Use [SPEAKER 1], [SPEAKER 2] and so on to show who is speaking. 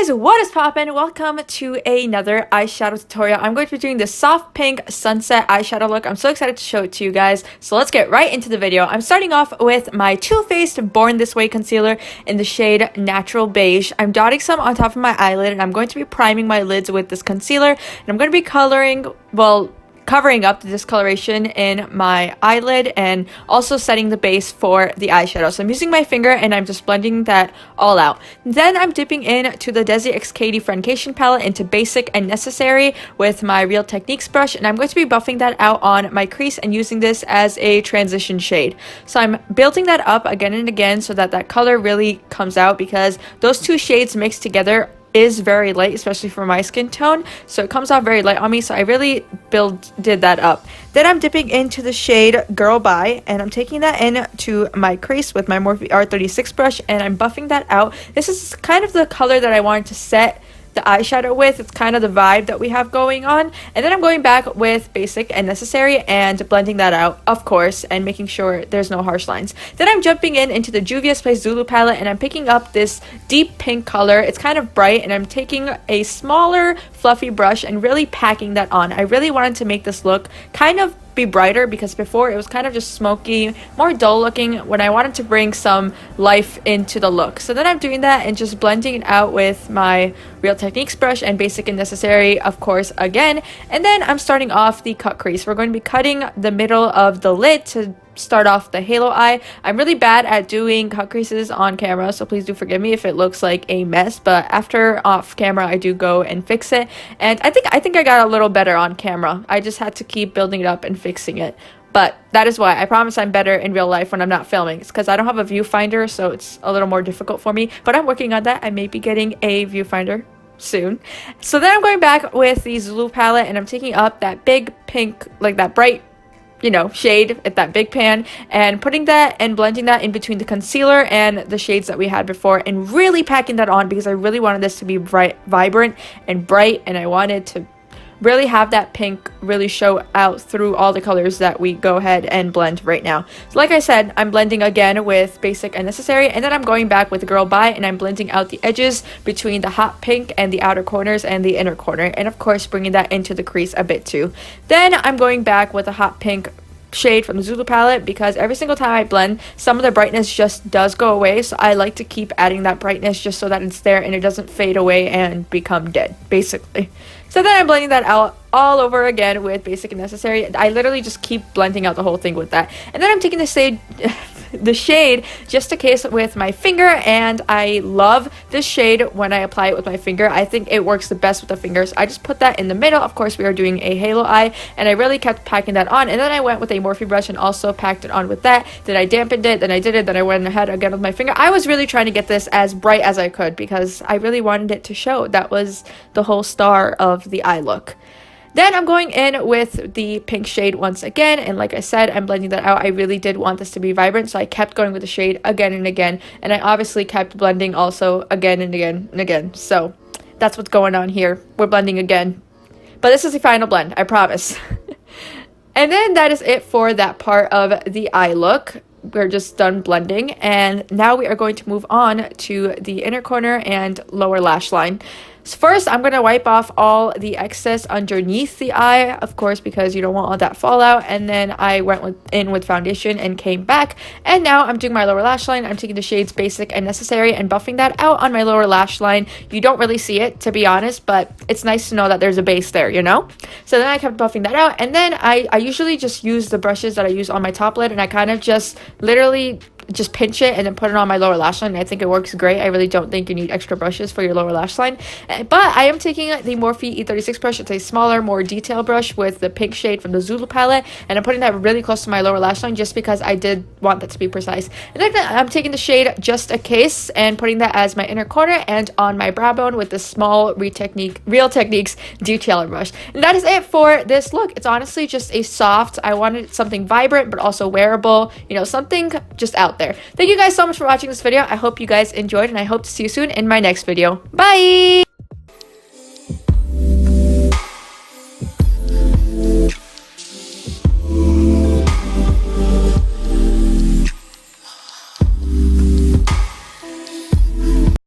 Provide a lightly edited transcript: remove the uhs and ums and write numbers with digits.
[SPEAKER 1] guys, what is poppin'? Welcome to another eyeshadow tutorial. I'm going to be doing this soft pink sunset eyeshadow look. I'm so excited to show it to you guys. So let's get right into the video. I'm starting off with my Too Faced Born This Way concealer in the shade Natural Beige. I'm dotting some on top of my eyelid and I'm going to be priming my lids with this concealer. And I'm going to be covering up the discoloration in my eyelid and also setting the base for the eyeshadow. So I'm using my finger and I'm just blending that all out. Then I'm dipping into the Desi X Katy Friendcation palette into Basic and Necessary with my Real Techniques brush, and I'm going to be buffing that out on my crease and using this as a transition shade. So I'm building that up again and again so that that color really comes out, because those two shades mixed together is very light, especially for my skin tone, so it comes off very light on me. So I really did that up. Then I'm dipping into the shade Girl Bye and I'm taking that into my crease with my Morphe R36 brush and I'm buffing that out. This is kind of the color that I wanted to set the eyeshadow with. It's kind of the vibe that we have going on. And then I'm going back with Basic and Necessary and blending that out, of course, and making sure there's no harsh lines. Then I'm jumping into the Juvia's Place Zulu palette and I'm picking up this deep pink color. It's kind of bright and I'm taking a smaller fluffy brush and really packing that on. I really wanted to make this look kind of be brighter, because before it was kind of just smoky, more dull looking, when I wanted to bring some life into the look. So then I'm doing that and just blending it out with my Real Techniques brush and Basic and Necessary, of course, again. And then I'm starting off the cut crease. We're going to be cutting the middle of the lid to start off the halo eye. I'm really bad at doing cut creases on camera, so please do forgive me if it looks like a mess, but after off camera I do go and fix it, and I think I got a little better on camera. I just had to keep building it up and fixing it. But that is why I promise I'm better in real life when I'm not filming. It's because I don't have a viewfinder, so it's a little more difficult for me, but I'm working on that. I may be getting a viewfinder soon. So then I'm going back with the Zulu palette and I'm taking up that big pink, like that bright, you know, shade at that big pan, and putting that and blending that in between the concealer and the shades that we had before and really packing that on, because I really wanted this to be bright, vibrant and bright, and I wanted to really have that pink really show out through all the colors that we go ahead and blend right now. So like I said, I'm blending again with Basic and Necessary, and then I'm going back with Girl Bye and I'm blending out the edges between the hot pink and the outer corners and the inner corner, and of course bringing that into the crease a bit too. Then I'm going back with a hot pink shade from the Zulu palette, because every single time I blend, some of the brightness just does go away, so I like to keep adding that brightness just so that it's there and it doesn't fade away and become dead, basically. So then I'm blending that out all over again with Basic and Necessary. I literally just keep blending out the whole thing with that. And then I'm taking the shade Just a Case with my finger, and I love this shade when I apply it with my finger. I think it works the best with the fingers. I just put that in the middle. Of course, we are doing a halo eye, and I really kept packing that on. And then I went with a Morphe brush and also packed it on with that. Then I dampened it, then I did it, then I went ahead again with my finger. I was really trying to get this as bright as I could because I really wanted it to show. That was the whole star of the eye look. Then I'm going in with the pink shade once again, and like I said, I'm blending that out. I really did want this to be vibrant, so I kept going with the shade again and again, and I obviously kept blending also again and again and again. So that's what's going on here. We're blending again. But this is the final blend, I promise. And then that is it for that part of the eye look. We're just done blending, and now we are going to move on to the inner corner and lower lash line. So first, I'm going to wipe off all the excess underneath the eye, of course, because you don't want all that fallout. And then I went in with foundation and came back. And now I'm doing my lower lash line. I'm taking the shades Basic and Necessary and buffing that out on my lower lash line. You don't really see it, to be honest, but it's nice to know that there's a base there, you know? So then I kept buffing that out. And then I usually just use the brushes that I use on my top lid, and I kind of just literally just pinch it and then put it on my lower lash line. I think it works great. I really don't think you need extra brushes for your lower lash line. But I am taking the Morphe E36 brush. It's a smaller, more detailed brush with the pink shade from the Zulu palette, and I'm putting that really close to my lower lash line just because I did want that to be precise. And then I'm taking the shade Just a Case and putting that as my inner corner and on my brow bone with the small Real Techniques detailer brush. And that is it for this look. It's honestly just a soft, I wanted something vibrant but also wearable, you know, something just out there. Thank you guys so much for watching this video. I hope you guys enjoyed, and I hope to see you soon in my next video. Bye!